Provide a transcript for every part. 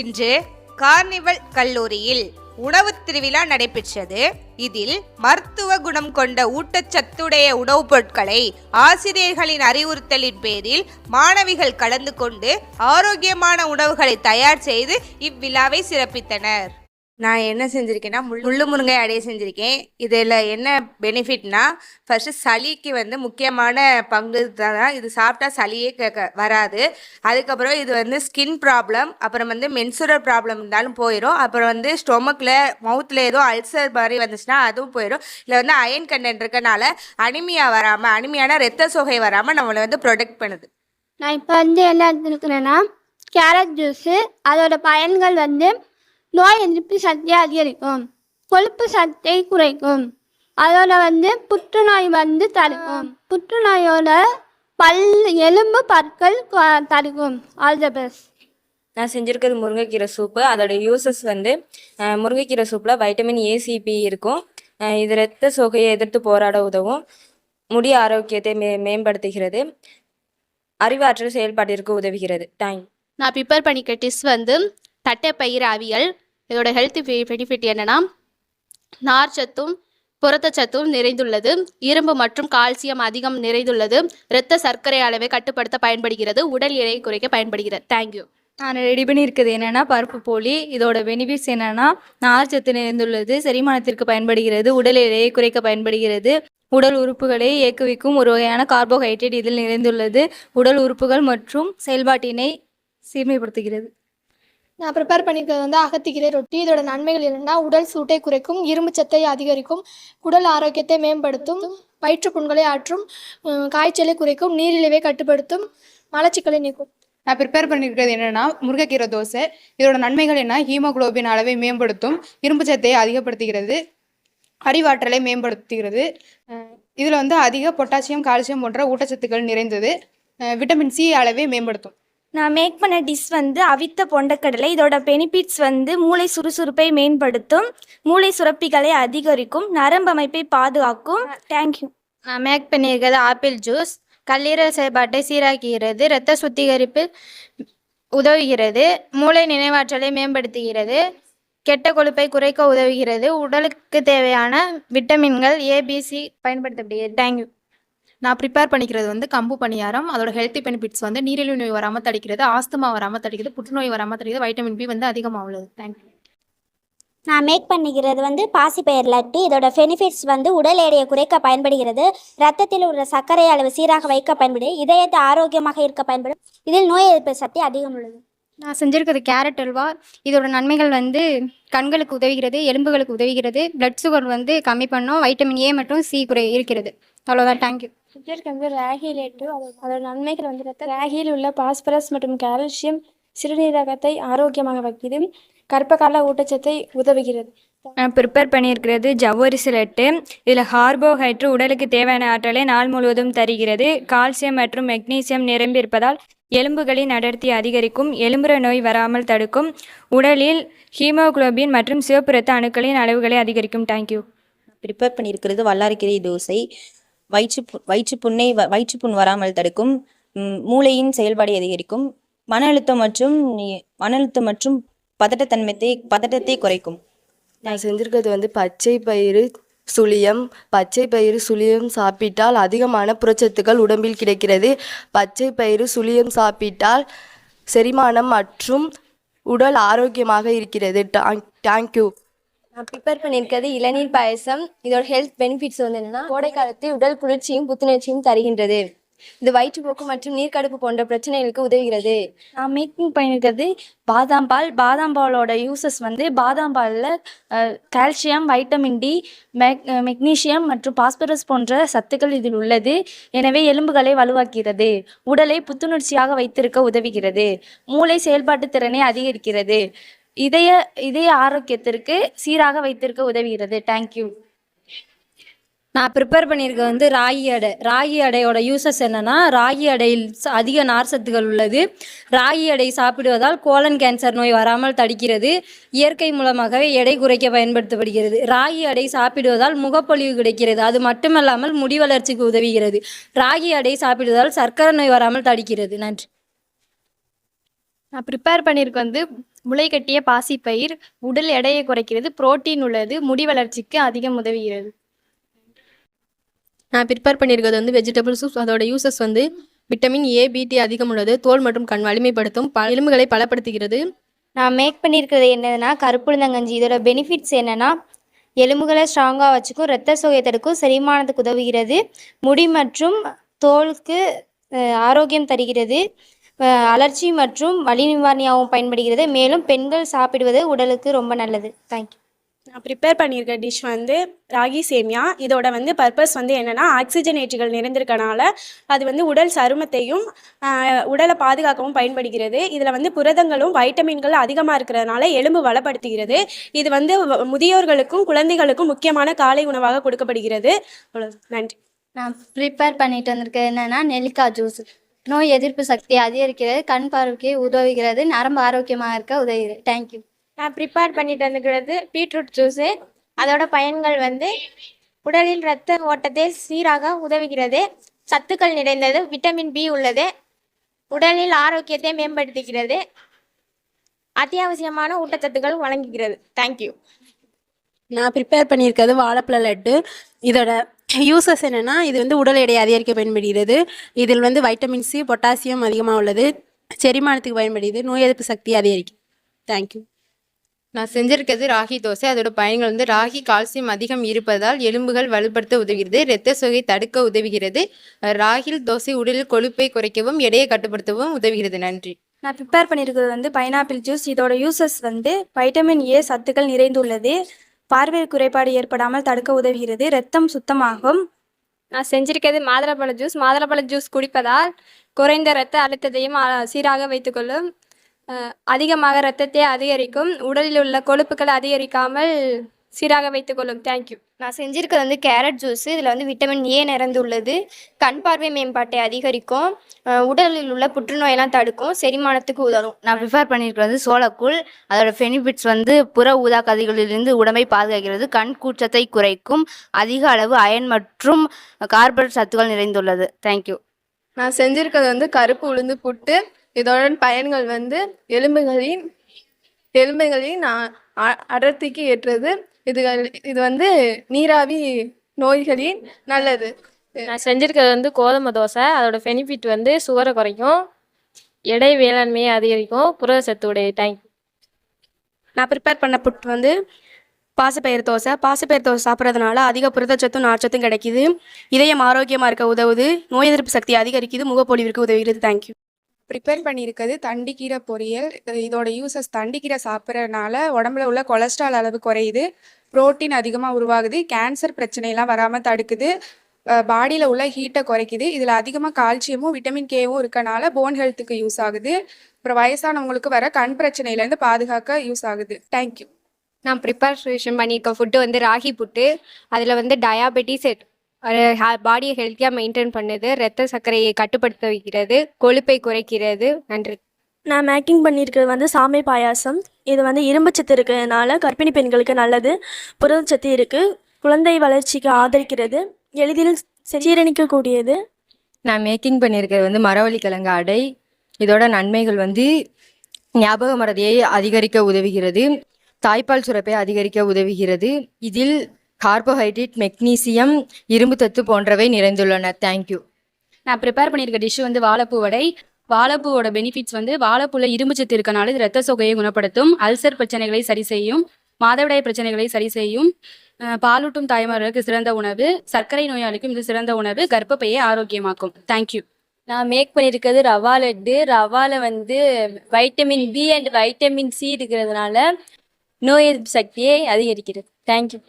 இன்று கார்னிவல் கல்லூரியில் உணவு திருவிழா நடைபெற்றது. இதில் மருத்துவ குணம் கொண்ட ஊட்டச்சத்துடைய உணவுப் பொருட்களை ஆசிரியர்களின் அறிவுறுத்தலின் பேரில் மாணவிகள் கலந்து கொண்டு ஆரோக்கியமான உணவுகளை தயார் செய்து இவ்விழாவை சிறப்பித்தனர். நான் என்ன செஞ்சுருக்கேன்னா முள்ளு முருங்கை அடைய செஞ்சுருக்கேன். இதில் என்ன பெனிஃபிட்னா, ஃபர்ஸ்ட்டு சளிக்கு முக்கியமான பங்கு தான். இது சாப்பிட்டா சளியே வராது. அதுக்கப்புறம் இது ஸ்கின் ப்ராப்ளம், அப்புறம் மென்சுரல் ப்ராப்ளம் இருந்தாலும் போயிடும். அப்புறம் ஸ்டொமக்கில் மவுத்தில் ஏதோ அல்சர் மாதிரி வந்துச்சுன்னா அதுவும் போயிடும். இதில் அயன் கண்டென்ட் இருக்கனால அனிமியா வராமல், அனிமியான ரத்த சோகை வராமல் நம்மளை ப்ரொடெக்ட் பண்ணுது. நான் இப்போ என்ன எடுத்துருக்கிறேன்னா கேரட் ஜூஸு. அதோட பயன்கள் நோய் எதிர்ப்பு சக்தியை அதிகரிக்கும், கொழுப்பு சக்தியை குறைக்கும், அதோட புற்றுநோய் தடுக்கும், புற்றுநோயோட எலும்பு பற்கள் தடுக்கும். All the best. நான் செஞ்சுருக்கிறது முருங்கைக்கீரை சூப்பு. அதோட யூசஸ் முருங்கைக்கீரை சூப்பில் வைட்டமின் ஏசிபி இருக்கும். இது இரத்த சோகையை எதிர்த்து போராட உதவும், முடி ஆரோக்கியத்தை மேம்படுத்துகிறது, அறிவாற்றல் செயல்பாட்டிற்கு உதவுகிறது. நான் ப்ரிப்பேர் பண்ணிக்க டிஷ் தட்டைப்பயிறு அவியல். இதோட ஹெல்த் பெனிஃபிட் என்னென்னா, நார்ச்சத்தும் புரதச்சத்தும் நிறைந்துள்ளது, இரும்பு மற்றும் கால்சியம் அதிகம் நிறைந்துள்ளது, இரத்த சர்க்கரை அளவை கட்டுப்படுத்த பயன்படுகிறது, உடல் எடையை குறைக்க பயன்படுகிறது. தேங்க்யூ. நான் ரெடி பண்ணியிருக்கிறது என்னென்னா பருப்பு போலி. இதோட பெனிஃபிட்ஸ் என்னென்னா, நார்ச்சத்து நிறைந்துள்ளது, செரிமானத்திற்கு பயன்படுகிறது, உடல் எடையை குறைக்க பயன்படுகிறது, உடல் உறுப்புகளை இயக்குவிக்கும் ஒரு வகையான கார்போஹைட்ரேட் இதில் நிறைந்துள்ளது, உடல் உறுப்புகள் மற்றும் செயல்பாட்டினை சீர்மைப்படுத்துகிறது. நான் ப்ரிப்பேர் பண்ணியிருக்கிறது அகத்திக்கீரை ரொட்டி. இதோட நன்மைகள் என்னென்னா, உடல் சூட்டை குறைக்கும், இரும்பு சத்தை அதிகரிக்கும், உடல் ஆரோக்கியத்தை மேம்படுத்தும், வயிற்றுப்புண்களை ஆற்றும், காய்ச்சலை குறைக்கும், நீரிழிவை கட்டுப்படுத்தும், மலச்சிக்கலை நீக்கும். நான் ப்ரிப்பேர் பண்ணியிருக்கிறது என்னென்னா முருங்கைக்கீரை தோசை. இதோட நன்மைகள் என்ன, ஹீமோகுளோபின் அளவை மேம்படுத்தும், இரும்பு சத்தையை அதிகப்படுத்துகிறது, அறிவாற்றலை மேம்படுத்துகிறது. இதில் அதிக பொட்டாசியம், கால்சியம் போன்ற ஊட்டச்சத்துக்கள் நிறைந்தது, விட்டமின் சி அளவை மேம்படுத்தும். நான் மேக் பண்ண டிஷ் அவித்த பொண்டக்கடலை. இதோட பெனிஃபிட்ஸ் மூளை சுறுசுறுப்பை மேம்படுத்தும், மூளை சுரப்பிகளை அதிகரிக்கும், நரம்பு அமைப்பை பாதுகாக்கும். தேங்க்யூ. நான் மேக் பண்ணியிருக்கிறது ஆப்பிள் ஜூஸ். கல்லீரல் செயல்பாட்டை சீராக்குகிறது, இரத்த சுத்திகரிப்பு உதவுகிறது, மூளை நினைவாற்றலை மேம்படுத்துகிறது, கெட்ட கொழுப்பை குறைக்க உதவுகிறது, உடலுக்கு தேவையான விட்டமின்கள் ஏபிசி பயன்படுத்தப்படுகிறது. தேங்க்யூ. நான் ப்ரிப்பேர் பண்ணிக்கிறது கம்பு பணியாரம். அதோட ஹெல்த்தி பெனிஃபிட்ஸ் நீரிழிவு நோய் வராமல் தடுக்கிறது, ஆஸ்துமா வராமல் தடுக்கிறது, புற்றுநோய் வராமல் தடுக்கிறது, வைட்டமின் பி அதிகமாக உள்ளது. தேங்க்யூ. நான் மேக் பண்ணிக்கிறது பாசிப்பயிர் லட்டு. இதோட பெனிஃபிட்ஸ் உடல் எடையை குறைக்க பயன்படுகிறது, ரத்தத்தில் உள்ள சர்க்கரை அளவு சீராக வைக்க பயன்படுகிறது, இதயத்தை ஆரோக்கியமாக இருக்க பயன்படும், இதில் நோய் எதிர்ப்பு சக்தி அதிகம் உள்ளது. நான் செஞ்சுருக்கிறது கேரட் அல்வா. இதோட நன்மைகள் கண்களுக்கு உதவுகிறது, எலும்புகளுக்கு உதவுகிறது, பிளட் சுகர் கம்மி பண்ணும், வைட்டமின் ஏ மற்றும் சி இருக்கிறது. அவ்வளோதான். தேங்க்யூ. செஞ்சுருக்கிறது ராகி லட்டு. அதோட நன்மைகள் ராகியில் உள்ள பாஸ்பரஸ் மற்றும் கால்சியம் சிறுநீரகத்தை ஆரோக்கியமாக வைக்கிறது, கர்ப்பகால ஊட்டச்சத்தை உதவுகிறது. நான் ப்ரிப்பேர் பண்ணியிருக்கிறது ஜவ்வரிசி லட்டு. இதில் கார்போஹைட்ரேட் உடலுக்கு தேவையான ஆற்றலை நாள் முழுவதும் தருகிறது, கால்சியம் மற்றும் மெக்னீசியம் நிரம்பியிருப்பதால் எலும்புகளின் அடர்த்தி அதிகரிக்கும், எலும்புற நோய் வராமல் தடுக்கும், உடலில் ஹீமோகுளோபின் மற்றும் சிவப்பு இரத்த அணுக்களின் அளவுகளை அதிகரிக்கும். தேங்க்யூ. ப்ரிப்பேர் பண்ணியிருக்கிறது வல்லாரைக்கீரை தோசை. வயிற்றுப்புண் வராமல் தடுக்கும், மூளையின் செயல்பாடு அதிகரிக்கும், மன அழுத்தம் மற்றும் பதட்டத்தை குறைக்கும். நான் செஞ்சுருக்கிறது பச்சை பயிறு சுழியம் சாப்பிட்டால் அதிகமான புரதச்சத்துக்கள் உடம்பில் கிடைக்கிறது. பச்சை பயிறு சுழியம் சாப்பிட்டால் செரிமானம் மற்றும் உடல் ஆரோக்கியமாக இருக்கிறது. தேங்க்யூ. நான் ப்ரிப்பேர் பண்ணியிருக்கிறது இளநீர் பாயசம். இதோட ஹெல்த் பெனிஃபிட்ஸ் என்னென்னா, கோடை காலத்தில் உடல் குளிர்ச்சியும் புத்துணர்ச்சியும் தருகின்றது, இது வயிற்றுப்போக்கு மற்றும் நீர்க்கடுப்பு போன்ற பிரச்சனைகளுக்கு உதவுகிறது. நான் மேக்கிங் பண்ணியிருக்கிறது பாதாம் பால். பாதாம் பாலோட யூசஸ் பாதாம் பாலில் கால்சியம், வைட்டமின் டி, மெக்னீசியம் மற்றும் பாஸ்பரஸ் போன்ற சத்துக்கள் இதில் உள்ளது. எனவே எலும்புகளை வலுவாக்கிறது, உடலை புத்துணர்ச்சியாக வைத்திருக்க உதவுகிறது, மூளை செயல்பாட்டு திறனை அதிகரிக்கிறது, இதய ஆரோக்கியத்திற்கு சீராக வைத்திருக்க உதவுகிறது. தேங்க்யூ. நான் ப்ரிப்பேர் பண்ணியிருக்கிறது ராகி அடை. ராகி அடையோட யூசஸ் என்னென்னா, ராகி அடையில் அதிக நார்ச்சத்துகள் உள்ளது, ராகி அடை சாப்பிடுவதால் கோலன் கேன்சர் நோய் வராமல் தடுக்கிறது, இயற்கை மூலமாகவே எடை குறைக்க பயன்படுத்தப்படுகிறது, ராகி அடை சாப்பிடுவதால் முகப்பொலிவு கிடைக்கிறது, அது மட்டுமல்லாமல் முடி வளர்ச்சிக்கு உதவுகிறது, ராகி அடை சாப்பிடுவதால் சர்க்கரை நோய் வராமல் தடுக்கிறது. நன்றி. நான் ப்ரிப்பேர் பண்ணியிருக்க முளைகட்டிய பாசிப்பயிர் உடல் எடையை குறைக்கிறது, புரோட்டீன் உள்ளது, முடி வளர்ச்சிக்கு அதிகம் உதவுகிறது. நான் ப்ரிப்பேர் பண்ணியிருக்கிறது வந்து வெஜிடபிள் சூப். அதோட யூசஸ் வந்து விட்டமின் ஏ, பிடி அதிகம் உள்ளது, தோல் மற்றும் கண் வலிமைப்படுத்தும், எலும்புகளை பலப்படுத்துகிறது. நான் மேக் பண்ணியிருக்கிறது என்னதுன்னா கருப்புளுந்தங்கஞ்சி. இதோட பெனிஃபிட்ஸ் என்னென்னா எலும்புகளை ஸ்ட்ராங்காக வச்சுக்கும், இரத்த சோகை தடுக்கும், செரிமானத்துக்கு உதவுகிறது, முடி மற்றும் தோலுக்கு ஆரோக்கியம் தருகிறது, அலர்ஜி மற்றும் வலி நிவாரணியாகவும் பயன்படுகிறது. மேலும் பெண்கள் சாப்பிடுவது உடலுக்கு ரொம்ப நல்லது. தேங்க்யூ. நான் ப்ரிப்பேர் பண்ணியிருக்க டிஷ் வந்து ராகி சேமியா. இதோட வந்து பர்பஸ் வந்து என்னென்னா ஆக்சிஜனேற்றுகள் நிறைந்திருக்கனால அது வந்து உடல் சருமத்தையும் உடலை பாதுகாக்கவும் பயன்படுகிறது. இதில் வந்து புரதங்களும் வைட்டமின்கள் அதிகமாக இருக்கிறதுனால எலும்பு வளப்படுத்துகிறது. இது வந்து முதியோர்களுக்கும் குழந்தைகளுக்கும் முக்கியமான காலை உணவாக கொடுக்கப்படுகிறது. நன்றி. நான் ப்ரிப்பேர் பண்ணிட்டு வந்திருக்கிறது என்னென்னா நெல்லிக்காய் ஜூஸ். நோய் எதிர்ப்பு சக்தியை அதிகரிக்கிறது, கண் பார்வைக்கு உதவுகிறது, நரம்பு ஆரோக்கியமாக இருக்க உதவுகிறது. தேங்க்யூ. நான் ப்ரிப்பேர் பண்ணிட்டு வந்துக்கிறது பீட்ரூட் ஜூஸு. அதோட பயன்கள் வந்து உடலில் இரத்த ஓட்டத்தை சீராக உதவுகிறது, சத்துக்கள் நிறைந்தது, விட்டமின் பி உள்ளது, உடலில் ஆரோக்கியத்தை மேம்படுத்துகிறது, அத்தியாவசியமான ஊட்டச்சத்துக்கள் வழங்குகிறது. தேங்க்யூ. நான் ப்ரிப்பேர் பண்ணியிருக்கிறது வாழைப்பழ லட்டு. இதோட யூசஸ் என்னென்னா இது வந்து உடல் எடையை அதிகரிக்க பயன்படுகிறது. இதில் வந்து வைட்டமின் சி, பொட்டாசியம் அதிகமாக உள்ளது, செரிமானத்துக்கு பயன்படுகிறது, நோய் எதிர்ப்பு சக்தியை அதிகரிக்கும். தேங்க்யூ. நான் செஞ்சிருக்கிறது ராகி தோசை. அதோட பயன்கள் வந்து ராகி கால்சியம் அதிகம் இருப்பதால் எலும்புகள் வலுப்படுத்த உதவுகிறது, இரத்த சோகை தடுக்க உதவுகிறது, ராகி தோசை உடலில் கொழுப்பை குறைக்கவும் எடையை கட்டுப்படுத்தவும் உதவுகிறது. நன்றி. நான் ப்ரிப்பேர் பண்ணியிருக்கிறது வந்து பைனாப்பிள் ஜூஸ். இதோட யூசஸ் வந்து வைட்டமின் ஏ சத்துக்கள் நிறைந்துள்ளது, பார்வை குறைபாடு ஏற்படாமல் தடுக்க உதவுகிறது, இரத்தம் சுத்தமாகும். நான் செஞ்சிருக்கிறது மாதுளப்பழ ஜூஸ். மாதுளப்பழ ஜூஸ் குடிப்பதால் குறைந்த இரத்த அழுத்தத்தையும் சீராக வைத்துக்கொள்ளும், அதிகமாக இரத்தத்தை அதிகரிக்கும், உடலில் உள்ள கொழுப்புகள் அதிகரிக்காமல் சீராக வைத்துக்கொள்ளும். தேங்க்யூ. நான் செஞ்சிருக்கிறது வந்து கேரட் ஜூஸு. இதில் வந்து விட்டமின் ஏ நிறைந்துள்ளது, கண் பார்வை மேம்பாட்டை அதிகரிக்கும், உடலில் உள்ள புற்றுநோயெல்லாம் தடுக்கும், செரிமானத்துக்கு உதவும். நான் ப்ரிஃபர் பண்ணியிருக்கிறது சோளக்கூழ். அதோட பெனிஃபிட்ஸ் வந்து புற ஊதா கதிர்களிலிருந்து உடம்பை பாதுகாக்கிறது, கண் கூச்சத்தை குறைக்கும், அதிக அளவு அயன் மற்றும் கார்பன் சத்துக்கள் நிறைந்துள்ளது. தேங்க்யூ. நான் செஞ்சிருக்கிறது வந்து கருப்பு உளுந்து புட்டு. இதோட பயன்கள் வந்து எலும்புகளின் அடர்த்திக்கு ஏற்றது, இது வந்து நீராவி நோய்களின் நல்லது. நான் செஞ்சுருக்கிறது வந்து கோதுமை தோசை. அதோட பெனிஃபிட் வந்து சுகரை குறைக்கும், எடை வேளாண்மையை அதிகரிக்கும், புரதச்சத்து உடைய. தேங்க்யூ. நான் ப்ரிப்பேர் பண்ண புட்டு வந்து பாசிப்பயிறு தோசை. பாசிப்பயிறு தோசை சாப்பிட்றதுனால அதிக புரதச்சத்தும் நார்ச்சத்தும் கிடைக்கிது, இதயம் ஆரோக்கியமாக இருக்க உதவுது, நோய் எதிர்ப்பு சக்தி அதிகரிக்குது, முகப்பொலிவிற்கு உதவுகிறது. தேங்க்யூ. ப்ரிப்பேர் பண்ணியிருக்கிறது தண்டிக்கீரை பொரியல். இதோட யூசஸ் தண்டிக்கீரை சாப்பிட்றதுனால உடம்புல உள்ள கொலஸ்ட்ரால் அளவு குறையுது, புரோட்டீன் அதிகமாக உருவாகுது, கேன்சர் பிரச்சனையெல்லாம் வராமல் தடுக்குது, பாடியில் உள்ள ஹீட்டை குறைக்குது. இதில் அதிகமாக கால்சியமும் விட்டமின் கேவும் இருக்கனால போன் ஹெல்த்துக்கு யூஸ் ஆகுது. அப்புறம் வயசானவங்களுக்கு வர கண் பிரச்சனையிலேருந்து பாதுகாக்க யூஸ் ஆகுது. தேங்க்யூ. நான் ப்ரிப்பரேஷன் பண்ணியிருக்க ஃபுட்டு வந்து ராகி புட்டு. அதில் வந்து டயாபெட்டிஸ் பாடியை ஹெல்த்தியாக மெயின்டைன் பண்ணுது, இரத்த சர்க்கரையை கட்டுப்படுத்த வைக்கிறது, கொழுப்பை குறைக்கிறது. நன்றி. நான் மேக்கிங் பண்ணியிருக்கிறது வந்து சாமை பாயாசம். இது வந்து இரும்புச்சத்து இருக்கிறதுனால கர்ப்பிணி பெண்களுக்கு நல்லது, புரதச்சத்து இருக்குது, குழந்தை வளர்ச்சிக்கு ஆதரிக்கிறது, எளிதில் சீரணிக்கக்கூடியது. நான் மேக்கிங் பண்ணியிருக்கிறது வந்து மரவள்ளி கிழங்கு அடை. இதோட நன்மைகள் வந்து ஞாபக மறதியை அதிகரிக்க உதவுகிறது, தாய்ப்பால் சுரப்பை அதிகரிக்க உதவுகிறது, இதில் கார்போஹைட்ரேட், மெக்னீசியம், இரும்பு சத்து போன்றவை நிறைந்துள்ளன. தேங்க்யூ. நான் ப்ரிப்பேர் பண்ணியிருக்க டிஷ் வந்து வாழைப்பூ வடை. வாழைப்பூவோட பெனிஃபிட்ஸ் வந்து வாழைப்பூல இரும்பு சத்து இருக்கனால இது ரத்த சோகையை குணப்படுத்தும், அல்சர் பிரச்சனைகளை சரி செய்யும், மாதவிடாய் பிரச்சனைகளை சரி செய்யும், பாலூட்டும் தாய்மார்களுக்கு சிறந்த உணவு, சர்க்கரை நோயாளிக்கும் இது சிறந்த உணவு, கர்ப்பப்பையை ஆரோக்கியமாக்கும். தேங்க்யூ. நான் மேக் பண்ணியிருக்கிறது ரவா லட்டு. ரவாவில் வந்து vitamin B and vitamin C இருக்கிறதுனால நோய் எதிர்ப்பு சக்தியை அதிகரிக்கிறது. தேங்க்யூ.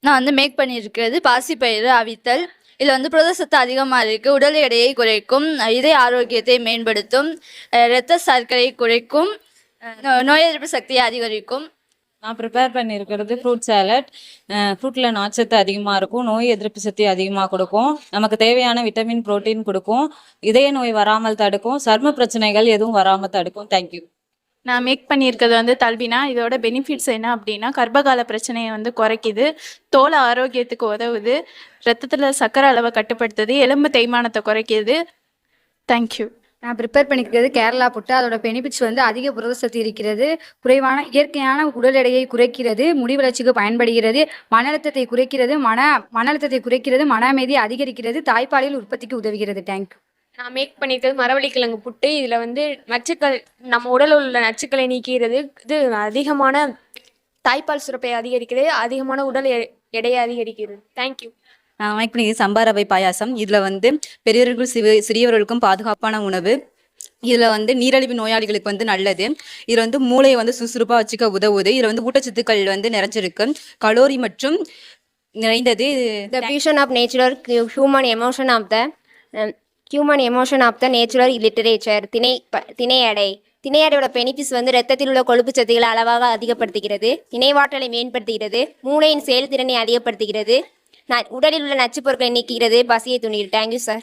நான் வந்து மேக் பண்ணியிருக்கிறது பாசிப்பயிறு அவித்தல். இதில் வந்து புரதச்சத்து அதிகமாக இருக்குது, உடல் எடையை குறைக்கும், இதய ஆரோக்கியத்தை மேம்படுத்தும், இரத்த சர்க்கரை குறைக்கும், நோய் எதிர்ப்பு சக்தியை அதிகரிக்கும். நான் ப்ரிப்பேர் பண்ணியிருக்கிறது ஃப்ரூட் சாலட். ஃப்ரூட்டில் நார்ச்சத்து அதிகமாக இருக்கும், நோய் எதிர்ப்பு சக்தி அதிகமாக கொடுக்கும், நமக்கு தேவையான விட்டமின் புரோட்டீன் கொடுக்கும், இதய நோய் வராமல் தடுக்கும், சர்ம பிரச்சனைகள் எதுவும் வராமல் தடுக்கும். தேங்க்யூ. நான் மேக் பண்ணியிருக்கிறது வந்து தல்பினா. இதோட பெனிஃபிட்ஸ் என்ன அப்படின்னா கர்ப்பகால பிரச்சனையை வந்து குறைக்குது, தோல் ஆரோக்கியத்துக்கு உதவுது, ரத்தத்தில் சர்க்கரை அளவை கட்டுப்படுத்துது, எலும்பு தேய்மானத்தை குறைக்குது. தேங்க்யூ. நான் ப்ரிப்பேர் பண்ணிக்கிறது கேரளா புட்டு. அதோட பெனிஃபிட்ஸ் வந்து அதிக புரதச்சத்து இருக்கிறது, குறைவான இயற்கையான உடல் எடையை குறைக்கிறது, முடி வளர்ச்சிக்கு பயன்படுகிறது, மன அழுத்தத்தை குறைக்கிறது, மன அமைதியை அதிகரிக்கிறது, தாய்ப்பாலில் உற்பத்திக்கு உதவுகிறது. தேங்க்யூ. நான் மேக் பண்ணியிருக்கிறது மரவள்ளிக்கிழங்கு புட்டு. இதில் வந்து நச்சுக்கள், நம்ம உடலில் உள்ள நச்சுக்களை நீக்கிறது, இது அதிகமான தாய்ப்பால் சுரப்பை அதிகரிக்கிறது, அதிகமான உடல் எடையை அதிகரிக்கிறது. தேங்க்யூ. நான் மேக் பண்ணிக்கிறது சம்பா ரவை பாயாசம். இதில் வந்து பெரியவர்கள் சிறியவர்களுக்கும் பாதுகாப்பான உணவு. இதில் வந்து நீரிழிவு நோயாளிகளுக்கு வந்து நல்லது. இதில் வந்து மூளையை வந்து சுறுசுறுப்பாக வச்சுக்க உதவுது. இதில் வந்து ஊட்டச்சத்துக்கள் வந்து நிறைஞ்சிருக்கு, கலோரி மற்றும் நிறைந்தது. The fusion of natural human emotion of the natural literature. திணையடையோட பெனிஃபிட்ஸ் வந்து ரத்தத்தில் உள்ள கொழுப்பு சத்துக்களை அளவாக அதிகப்படுத்துகிறது, நினைவாற்றலை மேம்படுத்துகிறது, மூளையின் செயல்திறனை அதிகப்படுத்துகிறது, உடலில் உள்ள நச்சுப் பொருட்களை நீக்குகிறது, பசியை தூண்டுகிறது. Thank you sir.